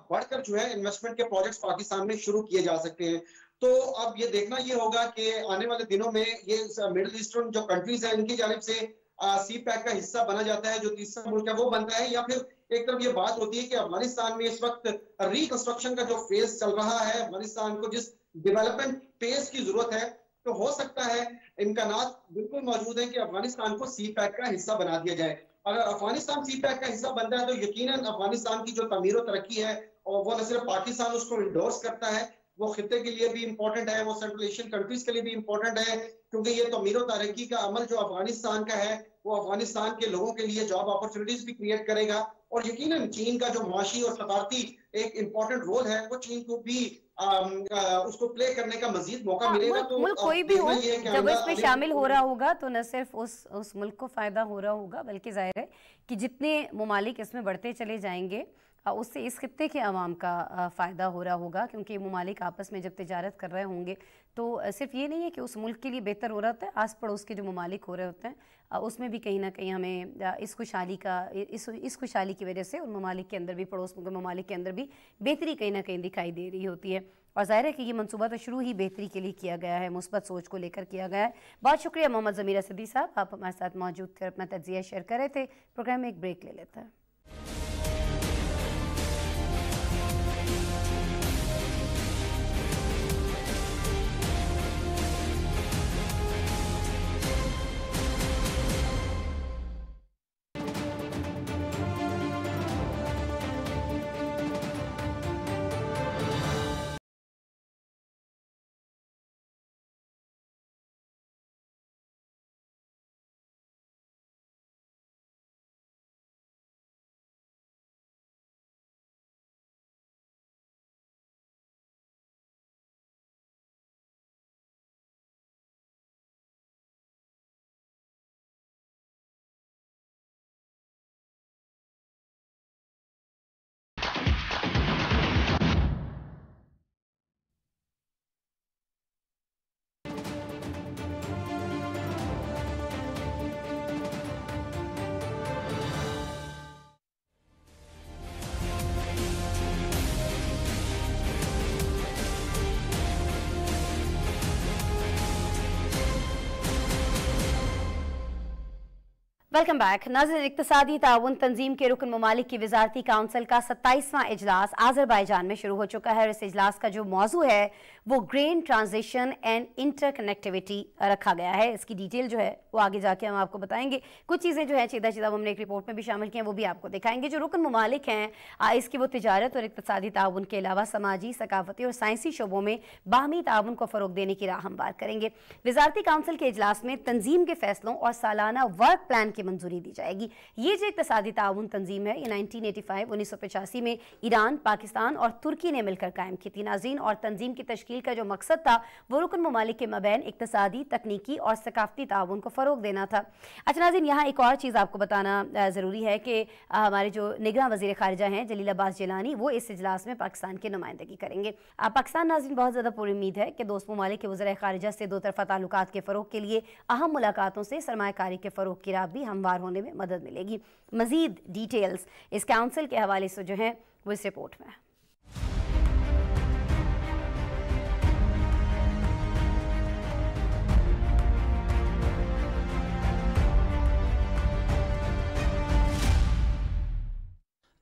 बढ़कर जो है इन्वेस्टमेंट के प्रोजेक्ट्स पाकिस्तान में शुरू किए जा सकते हैं। तो अब ये देखना ये होगा कि आने वाले दिनों में ये मिडिल ईस्टर्न जो कंट्रीज हैं इनकी जानिब से CPEC का हिस्सा बना जाता है, जो तीसरा मुल्क है वो बनता है, या फिर एक तरफ ये बात होती है कि अफगानिस्तान में इस वक्त रिकंस्ट्रक्शन का जो फेज चल रहा है, अफगानिस्तान को जिस डेवलपमेंट पेस की जरूरत है, तो हो सकता है इम्कानात बिल्कुल मौजूद है कि अफगानिस्तान को CPEC का हिस्सा बना दिया जाए। अगर अफगानिस्तान CPEC का हिस्सा बनता है तो यकीनन अफगानिस्तान की जो तमीर और तरक्की है, और वो न सिर्फ पाकिस्तान उसको इंडोर्स करता है, वो खित्ते के लिए भी इंपॉर्टेंट है, वो सेंट्रल एशियन कंट्रीज के लिए भी इंपॉर्टेंट है, क्योंकि ये तमीर और तरक्की का अमल जो अफगानिस्तान का है वो अफगानिस्तान के लोगों के लिए जॉब अपॉर्चुनिटीज भी क्रिएट करेगा। और यकीनन चीन का जो माशी और सफारती एक इंपॉर्टेंट रोल है वो चीन को भी उसको प्ले करने का मजीद मौका मिलेगा। तो मुल्क कोई भी हो जब इसमें शामिल हो रहा होगा तो न सिर्फ उस मुल्क को फायदा हो रहा होगा, बल्कि जाहिर है कि जितने ममालिक इसमें बढ़ते चले जाएंगे उससे इस खित्ते के अवाम का फ़ायदा हो रहा होगा, क्योंकि ममालिक आपस में जब तिजारत कर रहे होंगे तो सिर्फ ये नहीं है कि उस मुल्क के लिए बेहतर हो रहा होता है, आस पड़ोस के जो ममालिक हो रहे होते हैं उसमें भी कहीं ना कहीं हमें इस खुशहाली की वजह से उन ममालिक के अंदर भी, पड़ोस के ममालिक के अंदर भी बेहतरी कहीं ना कहीं दिखाई दे रही होती है। और ज़ाहिर है कि ये मनसूबा तो शुरू ही बेहतरी के लिए किया गया है, मुस्बत सोच को लेकर किया गया है। बहुत शुक्रिया मोहम्मद ज़मीर असदी साहब, आप हमारे साथ मौजूद थे, अपना तज्जिया शेयर कर रहे थे। प्रोग्राम में एक ब्रेक ले लेते हैं। Welcome back. नाज़रीन, इक़्तिसादी ताउन तंजीम के रुकन ममालिक की वज़ारती काउंसिल का 27वां इजलास आज़रबाईजान में शुरू हो चुका है और इस इजलास का जो मौजू है वो ग्रेन ट्रांजिशन एंड इंटरकनेक्टिविटी रखा गया है। इसकी डिटेल जो है वो आगे जाके हम आपको बताएंगे। कुछ चीज़ें जो है सीधा सीधा हमने एक रिपोर्ट में भी शामिल की हैं, वो भी आपको दिखाएंगे। जो रुकन ममालिक हैं इसकी वो तिजारत और इक़्तिसादी ताउन के अलावा समाजी, सकाफती और साइंसी शोबों में बाहमी ताउन को फ़रोग देने की राह हमवार करेंगे। वज़ारती काउंसिल के इजलास में तंजीम के फैसलों और सालाना वर्क प्लान की मंजूरी दी जाएगी। ये जो इक़्तिसादी ताउन तंजीम है, ये 1985 में ईरान, पाकिस्तान और तुर्की ने मिलकर कायम की थी। नाज़रीन, और तंजीम की तश्कील का जो मकसद था वो रुकन ममालिक के मबैन इक़्तिसादी, तकनीकी और सकाफती ताउन को फ़रोग देना था। अच्छा नाज़रीन, यहाँ एक और चीज़ आपको बताना ज़रूरी है कि हमारे जो निगरान वज़ीर ख़ारिजा हैं जलील अब्बास जिलानी, वो इस इजलास में पाकिस्तान की नुमाइंदगी करेंगे। पाकिस्तान नाज़रीन बहुत ज़्यादा पुरुम्मीद है कि दोस्त ममालिक के वज़ीर ख़ारिजा से दो तरफ़ा ताल्लुकात के फ़रोग के लिए अहम मुलाकातों से सरमायाकारी के फ़रोग की राह भी हमवार होने में मदद मिलेगी। मज़ीद डिटेल्स इस काउंसिल के हवाले से जो है वो इस रिपोर्ट में है।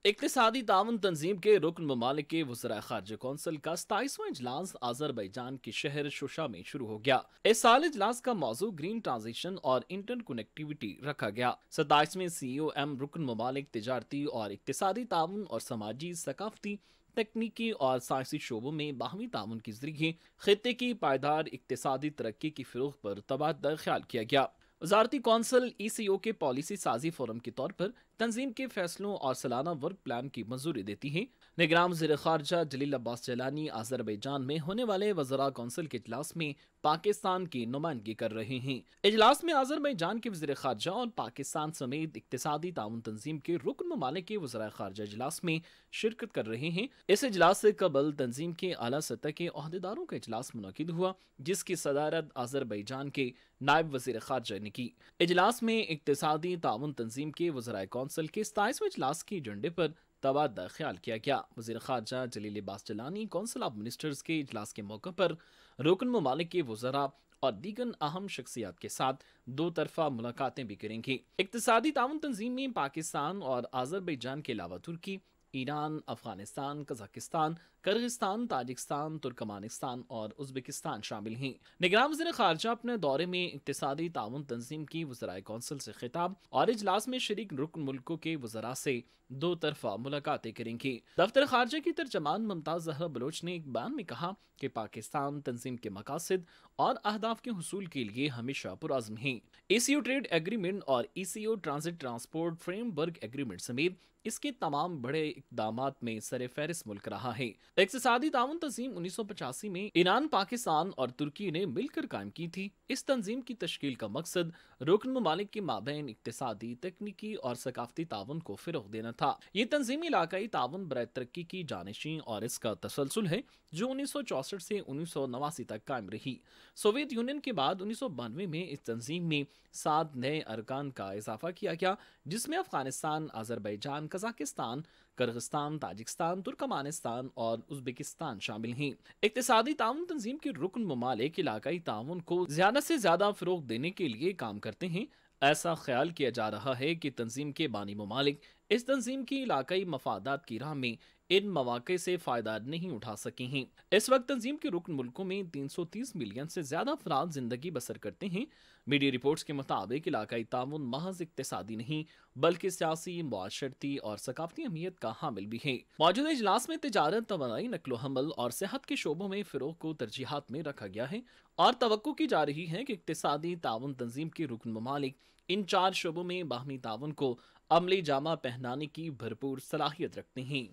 इक़्तिसादी ताउन तंजीम के रुकन ममालिक के वज़राए ख़ारिजा कौंसिल का 27वां इजलास आज़रबाईजान के शहर शुशा में शुरू हो गया। इस साल इजलास का मौजू ग्रीन ट्रांजिशन और इंटरकनेक्टिविटी रखा गया। 27वें COM रुकन ममालिक तिजारती और इक़्तिसादी ताउन और समाजी, सकाफती, तकनीकी और साइंसी शोबों में बाहमी ताउन के जरिए खित्ते की पायदार इक़्तिसादी तरक्की की फ़रोग़ पर तबादला ख्याल किया गया। वज़ारती कौंसिल ECO के पॉलिसी साजी फोरम के तौर पर तंजीम के फैसलों और सालाना वर्क प्लान की मंजूरी देती है। निगरान वज़ीर ख़ारिजा जलील अब्बास जिलानी आज़रबाईजान में होने वाले वज़रा कौंसिल के इजलास में पाकिस्तान की नुमाइंदगी कर रहे हैं। इजलास में आज़रबाईजान के वज़ीर ख़ारिजा और पाकिस्तान समेत इक़्तिसादी ताउन तंजीम के रुकन ममालिक के वज़राए ख़ारिजा इजलास में शिरकत कर रहे हैं। इस इजलास से कबल तंजीम के आला सतह के ओहदेदारों का इजलास मुनक़िद हुआ, जिसकी सदारत आज़रबाईजान के नायब वज़ीर ख़ारिजा ने की। इजलास में इक़्तिसादी ताउन तंजीम के वज़राए कौंसिल के 27वें इजलास के एजेंडे पर तबादला ख्याल किया गया। वज़ीर ख़ारिजा Jalil Abbas Jilani council of ministers के इजलास के मौके पर रुकन ममालिक के वज़रा और दीगर अहम शख्सियात के साथ दो तरफा मुलाकातें भी करेंगे। इक़्तिसादी ताउन तंजीम में पाकिस्तान और आज़रबाईजान के अलावा तुर्की, Iran, Afghanistan, Kazakhstan, Kyrgyzstan, Tajikistan, Turkmenistan और उज़्बेकिस्तान शामिल हैं। निगरान वज़ीर ख़ारिजा अपने दौरे में इक़्तिसादी ताउन तंजीम की वज़राए कौंसिल से खिताब और इजलास में शरीक रुकन मुल्कों के वज़रा से दो तरफा मुलाकातें करेंगे। दफ्तर ख़ारिजा की तर्जमान मुमताज़ ज़हरा बलोच ने एक बयान में कहा कि पाकिस्तान तंजीम के मकासद और अहदाफ के हुसूल के लिए हमेशा पुरअज़्म है। ECO ट्रेड एग्रीमेंट और ECO transit transport framework agreement समेत इसके तमाम बड़े इक़दामात में सर फहरिस्त मुल्क रहा है। इक़्तिसादी ताउन तंजीम 1985 में ईरान, पाकिस्तान और तुर्की ने मिलकर कायम की थी। इस तंजीम की तश्कील का मकसद रुकन ममालिक के माबैन इक़्तिसादी, तकनीकी और सकाफती ताउन को फ़रोग़ देना था। ये तंजीम इलाकाई ताउन बराए तरक्की की जानशी और इसका तसलसल है, जो 1964 से 1989 तक कायम रही। सोवियत यूनियन के बाद 1992 में इस तंजीम में 7 नए अरकान का इजाफा किया गया, जिसमें Afghanistan, Azerbaijan, Kazakhstan, Kyrgyzstan, Tajikistan, Turkmenistan और उज़्बेकिस्तान शामिल हैं। इक़्तिसादी ताउन तंजीम के रुकन ममालिक इलाकाई ताउन को ज़्यादा से ज़्यादा फ़रोग़ देने के लिए काम करते हैं। ऐसा ख्याल किया जा रहा है कि तंजीम के बानी ममालिक इस तंजीम की इलाकाई मफादात की राह में इन मौके से फ़ायदा नहीं उठा सके हैं। इस वक्त तंजीम के रुकन मुल्कों में 330 मिलियन से ज़्यादा अफराद ज़िंदगी बसर करते हैं। मीडिया रिपोर्ट्स के मुताबिक इलाकाई ताउन महज इक़्तिसादी नहीं बल्कि सियासी, मुआशरती और सकाफती अहमियत का हामिल भी है। मौजूदा इजलास में तिजारत, तवानाई, नक्लो हमल और सेहत के शोबों में फ़रोग़ को तरजीहात में रखा गया है और तवक्को की जा रही है कि इक़्तिसादी ताउन तंजीम के रुकन ममालिक इन 4 शोबों में बाहमी ताउन को अमली जामा पहनाने की भरपूर सलाहियत रखते हैं।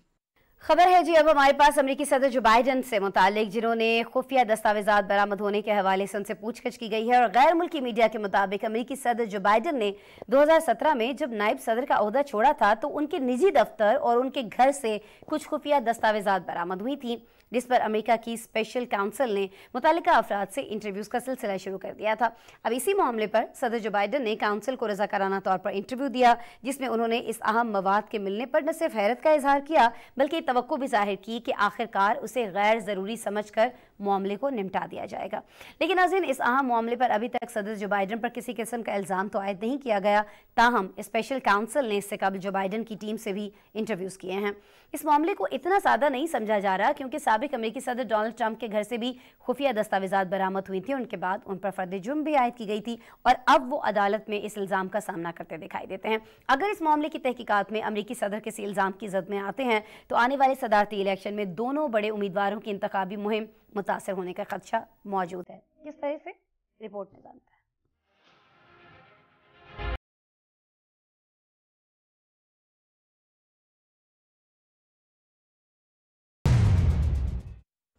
खबर है जी, अब हमारे पास अमेरिकी सदर जो बाइडन से मुतालिक जिन्होंने खुफिया दस्तावेजात बरामद होने के हवाले से उनसे पूछताछ की गई है। और गैर मुल्की मीडिया के मुताबिक अमेरिकी सदर जो बाइडन ने 2017 में जब नायब सदर का ओहदा छोड़ा था तो उनके निजी दफ्तर और उनके घर से कुछ खुफिया दस्तावेजात बरामद हुई थी, जिस पर अमेरिका की स्पेशल काउंसिल ने मुतालिका अफराद से इंटरव्यूज़ का सिलसिला शुरू कर दिया था। अब इसी मामले पर सदर जो बाइडन ने काउंसिल को रज़ाकाराना तौर पर इंटरव्यू दिया, जिसमें उन्होंने इस अहम मवाद के मिलने पर न सिर्फ हैरत का इजहार किया बल्कि तवक्को भी जाहिर की कि आखिरकार उसे गैर ज़रूरी समझकर मामले को निपटा दिया जाएगा। लेकिन नाज़रीन, इस अहम मामले पर अभी तक सदर जो बाइडन पर किसी किस्म का इल्ज़ाम तो आयद नहीं किया गया। ताहम स्पेशल काउंसिल ने इससे कबल जो बाइडन की टीम से भी इंटरव्यूज़ किए हैं। इस मामले को इतना सादा नहीं समझा जा रहा क्योंकि साबिक अमेरिकी सदर डोनाल्ड ट्रंप के घर से भी खुफिया दस्तावेजात बरामद हुई थी। उनके बाद उन पर फर्द जुर्म भी आयद की गई थी और अब वो अदालत में इस इल्ज़ाम का सामना करते दिखाई देते हैं। अगर इस मामले की तहकीकात में अमेरिकी सदर किसी इल्ज़ाम की जद में आते हैं तो आने वाले सदारती इलेक्शन में दोनों बड़े उम्मीदवारों की इंतखाबी मुहिम मुतासर होने का खदशा मौजूद है। किस तरह से, रिपोर्ट में जानते हैं।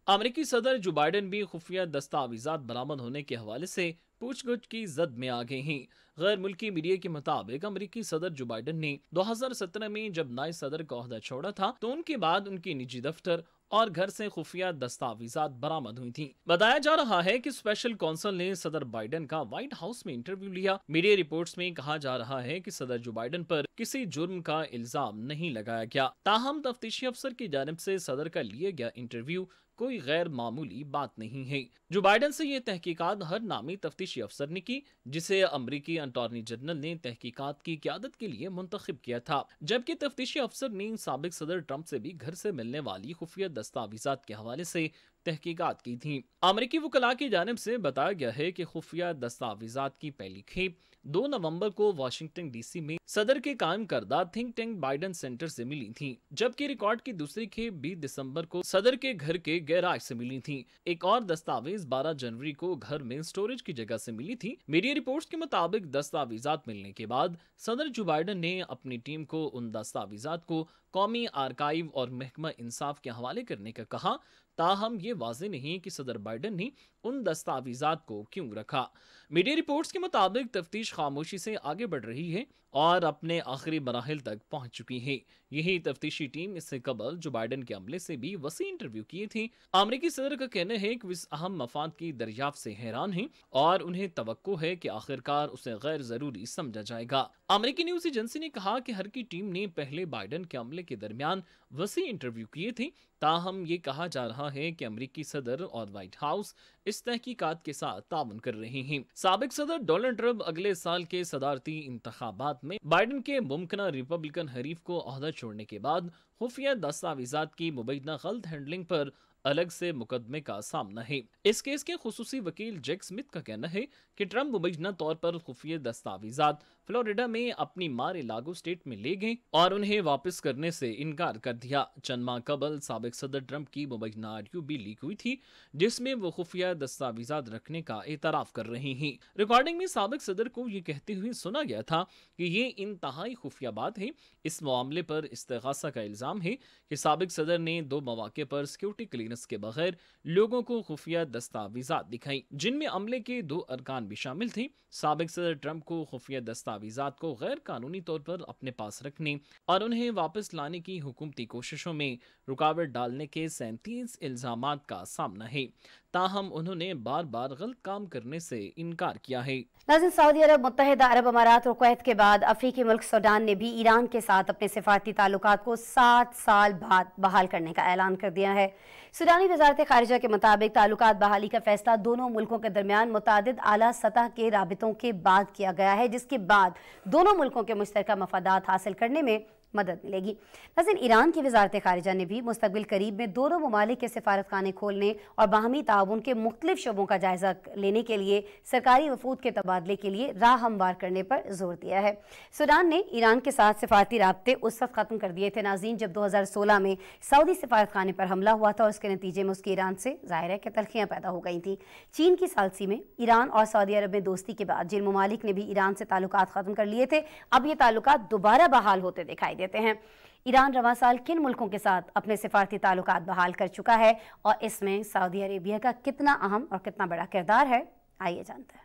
अमेरिकी सदर जो बाइडन भी खुफिया दस्तावेजात बरामद होने के हवाले से पूछगछ की जद में आ गए हैं। गैर मुल्की मीडिया के मुताबिक अमेरिकी सदर जो बाइडन ने 2017 में जब नए सदर का ओहदा छोड़ा था तो उनके बाद उनके निजी दफ्तर और घर से खुफिया दस्तावेजात बरामद हुई थी। बताया जा रहा है कि स्पेशल कौंसिल ने सदर बाइडन का व्हाइट हाउस में इंटरव्यू लिया। मीडिया रिपोर्ट्स में कहा जा रहा है कि सदर जो बाइडन पर किसी जुर्म का इल्जाम नहीं लगाया गया। ताहम तफ्तीशी अफसर की जानिब से सदर का लिया गया इंटरव्यू कोई गैर मामूली बात नहीं है। जो बाइडन से ये तहकीकात हर नामी तफ्तीशी अफसर ने की जिसे अमरीकी अटॉर्नी जनरल ने तहकीकात की क़यादत के लिए मुंतखब किया था, जबकि तफ्तीशी अफसर ने साबिक सदर ट्रंप से भी घर से मिलने वाली खुफिया दस्तावेजात के हवाले से तहकीकात की थी। अमरीकी वकला की जानिब से बताया गया है कि खुफिया दस्तावेजात की पहली खेप 2 नवंबर को वाशिंगटन डीसी में सदर के कायम करदा थिंक टैंक बाइडन सेंटर से मिली थी, जबकि रिकॉर्ड की दूसरी खेप 20 दिसंबर को सदर के घर के गैराज से मिली थी। एक और दस्तावेज 12 जनवरी को घर में स्टोरेज की जगह से मिली थी। मीडिया रिपोर्ट्स के मुताबिक दस्तावेजात मिलने के बाद सदर जो बाइडन ने अपनी टीम को उन दस्तावेजात को कौमी आर्काइव और महकमा इंसाफ के हवाले करने का कहा। ताहम ये वाज़ेह नहीं कि सदर बाइडन ने उन दस्तावेजात को क्यों रखा। मीडिया रिपोर्ट्स के मुताबिक तफ्तीश खामोशी से आगे बढ़ रही है और अपने आखिरी मराहिल तक पहुंच चुकी है। यही तफ्तीशी टीम इससे कबल जो बाइडन के अमले से भी वसी इंटरव्यू किए थे। अमरीकी सदर का कहना है कि इस अहम मफाद की दरियाफ्त से हैरान हैं और उन्हें तवक्को है कि आखिरकार उसे गैर जरूरी समझा जाएगा। अमरीकी न्यूज एजेंसी ने कहा कि हर की टीम ने पहले बाइडन के अमले के दरमियान वसी इंटरव्यू किए थे। ताहम ये कहा जा रहा है कि अमरीकी सदर और व्हाइट हाउस इस तहकीकात के साथ ताउन कर रहे हैं। साबिक सदर डोनाल्ड ट्रंप अगले साल के सदारती इंतखाबात में बाइडन के मुमकिन रिपब्लिकन हरीफ को ओहदा छोड़ने के बाद खुफिया दस्तावेजात की मुबैना गलत हैंडलिंग पर अलग से मुकदमे का सामना है। इस केस के खुसूसी वकील जैक स्मिथ का कहना है कि ट्रंप मुबैना तौर पर खुफिया दस्तावेजात फ्लोरिडा में अपनी मार लागू स्टेट में ले गए और उन्हें वापस करने से इनकार कर दिया। चंद माह कबल साबिक सदर ट्रंप की मुबैना ऑडियो भी लीक हुई थी जिसमें वो खुफिया दस्तावेजात रखने का एतराफ कर रहे हैं। रिकॉर्डिंग में साबिक सदर को ये कहते हुए सुना गया था कि ये इंतहाई खुफिया बात है। इस मामले पर इस्तिगासा का इल्जाम है कि साबिक सदर ने 2 मौके पर सिक्योरिटी क्लियरेंस के बगैर लोगों को खुफिया दस्तावेजात दिखाई जिनमें अमले के 2 अरकान भी शामिल थे। साबिक सदर ट्रंप को खुफिया दस्तावेजात को गैर कानूनी तौर पर अपने पास रखने और उन्हें वापस लाने की हुकूमती कोशिशों में रुकावट डालने के 37 इल्जामात का सामना है। ताहम उन्होंने बार बार गलत काम करने से इनकार किया है। नाज़रीन, सऊदी अरब, मुत्तहिदा अरब अमारात और कुवैत के बाद अफ्रीकी मुल्क सूडान ने भी ईरान के साथ अपने सिफारती ताल्लुकात को 7 साल बाद बहाल करने का ऐलान कर दिया है। सूडानी वजारत खारिजा के मुताबिक ताल्लुकात बहाली का फैसला दोनों मुल्कों के दरमियान मुतादिद आला सतह के राबितों के बाद किया गया है, जिसके बाद दोनों मुल्कों के मुश्तरका मफादात हासिल करने में मदद मिलेगी। नाज़रीन, ईरान की वजारत खारिजा ने भी मुस्तकबिल करीब में दोनों ममालिक के सिफारत खाने खोलने और बाहमी ताउन के मुख्तलिफ शोबों का जायजा लेने के लिए सरकारी वफूद के तबादले के लिए राह हमवार करने पर जोर दिया है। सूडान ने ईरान के साथ सिफारती राब्ते उस वक्त ख़त्म कर दिए थे नाज़रीन जब 2016 में सऊदी सिफारत खाने पर हमला हुआ था और उसके नतीजे में उसकी ईरान से ज़ाहिर है कि तलखियाँ पैदा हो गई थी। चीन की सालसी में ईरान और सऊदी अरब में दोस्ती के बाद जिन ममालिक ने भी ईरान से ताल्लुकात ख़त्म कर लिए थे, अब ये ताल्लुकात दोबारा बहाल होते दिखाई देते हैं। ईरान रवां साल किन मुल्कों के साथ अपने सिफारती ताल्लुकात बहाल कर चुका है और इसमें सऊदी अरेबिया का कितना अहम और कितना बड़ा किरदार है, आइए जानते हैं।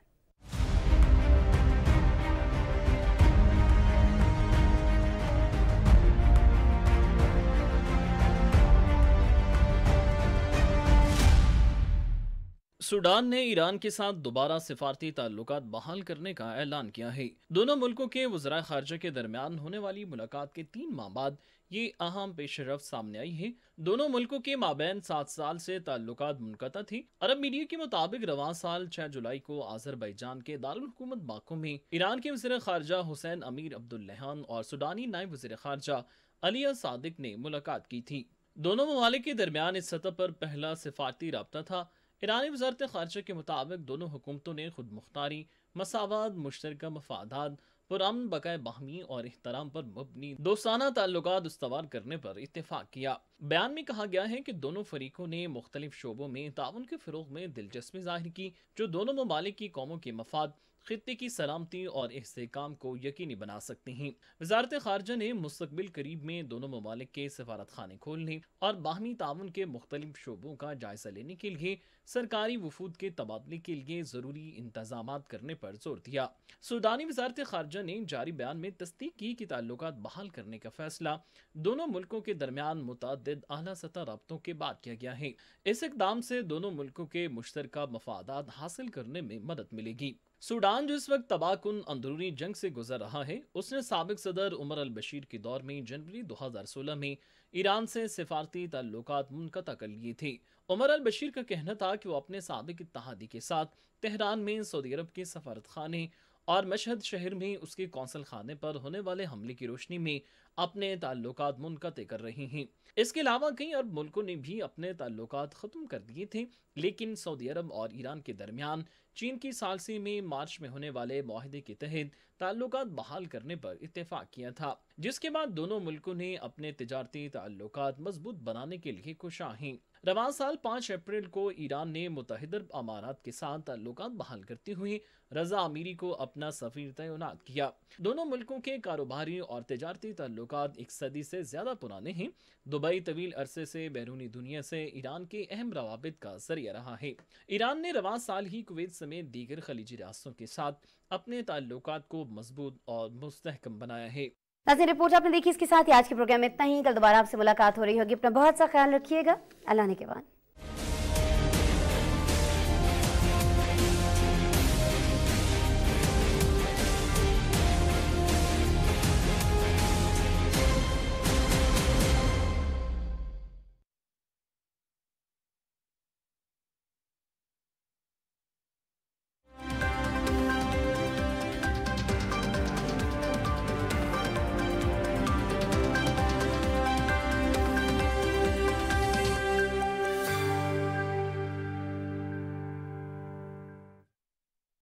सूडान ने ईरान के साथ दोबारा सिफारती ताल्लुकात बहाल करने का ऐलान किया है। दोनों मुल्कों के वज़राए ख़ारजा के दरमियान होने वाली मुलाकात के 3 माह बाद ये अहम पेशरफ सामने आई है। दोनों मुल्कों के माबैन 7 साल से ताल्लुकात मुनक़ता थी। अरब मीडिया के मुताबिक रवां साल 6 जुलाई को आज़रबाईजान के दारुल हुकूमत बाकू में ईरान के वज़ीर ख़ारजा हुसैन अमीर अब्दुल्लहन और सूडानी नायब वज़ीर ख़ारजा अलिया सादिक ने मुलाकात की थी। दोनों ममालिक के दरमियान इस सतह पर पहला सिफारती राब्ता था। ईरानी वज़ारत ख़ारजा के मुताबिक दोनों हुकूमतों ने खुद मुख्तारी, मसावात, मुश्तरका मफादात, पुरअमन, बकाए बाहमी और एहतराम पर मबनी दोस्ताना ताल्लुकात उस्तवार करने पर इत्तेफाक किया। बयान में कहा गया है कि दोनों फरीकों ने मुख्तलिफ शोबों में ताउन के फ़रोग़ में दिलचस्पी ज़ाहिर की, जो दोनों ममालिक की कौमों के मफाद, खित्ते की सलामती और इस्तेहकाम को यकीनी बना सकते हैं। वज़ारत ख़ारजा ने मुस्तक़बिल करीब में दोनों ममालिक के सफारत खाने खोलने और बाहमी ताउन के मुख्तलिफ शोबों का जायजा लेने के लिए सरकारी वफूद के तबादले के लिए ज़रूरी इंतज़ामात करने पर जोर दिया। सूडानी वज़ारत ख़ारजा ने जारी बयान में तस्दीक की कि ताल्लुकात बहाल करने का फैसला दोनों मुल्कों के दरमियान मुतअद्दिद आला सतह राब्तों के बाद किया गया है। इस इक़दाम से दोनों मुल्कों के मुश्तरका मफादात हासिल करने में मदद मिलेगी। सूडान जो इस वक्त तबाहकुन अंदरूनी जंग से गुजर रहा है, उसने साबिक सदर उमर अल बशीर के दौर में जनवरी 2016 में ईरान से सिफारती ताल्लुकात मुनक़ता कर लिए थे। उमर अल बशीर का कहना था कि वो अपने साबिक इत्तेहादी के साथ तेहरान में सऊदी अरब के सफारत खाने और मशहद शहर में उसके कौंसल खाने पर होने वाले हमले की रोशनी में अपने ताल्लुकात मुनक़ते कर रहे हैं। इसके अलावा कई अरब मुल्कों ने भी अपने ताल्लुकात ख़त्म कर दिए थे, लेकिन सऊदी अरब और ईरान के दरमियान चीन की सालसी में मार्च में होने वाले मुआहदे के तहत ताल्लुकात बहाल करने पर इत्तेफाक किया था, जिसके बाद दोनों मुल्कों ने अपने तिजारती ताल्लुकात मजबूत बनाने के लिए कोशिश हैं। रवां साल 5 अप्रैल को ईरान ने मुत्तहिद अरब अमारात के साथ ताल्लुकात बहाल करते हुए रजा अमीरी को अपना सफीर तैनात किया। दोनों मुल्कों के कारोबारी और तिजारती ताल्लुकात एक सदी से ज्यादा पुराने हैं। दुबई तवील अरसे से बैरूनी दुनिया से ईरान के अहम रवाबित का जरिया रहा है। ईरान ने रवां साल ही कुवैत समेत दीगर खलीजी रियासतों के साथ अपने ताल्लुकात को मजबूत और मुस्तहकम बनाया है। नाज़रीन, रिपोर्ट आपने देखी। इसके साथ ही आज के प्रोग्राम में इतना ही। कल दोबारा आपसे मुलाकात हो रही होगी। अपना बहुत सा ख्याल रखिएगा। अल्लाह ने के बाद।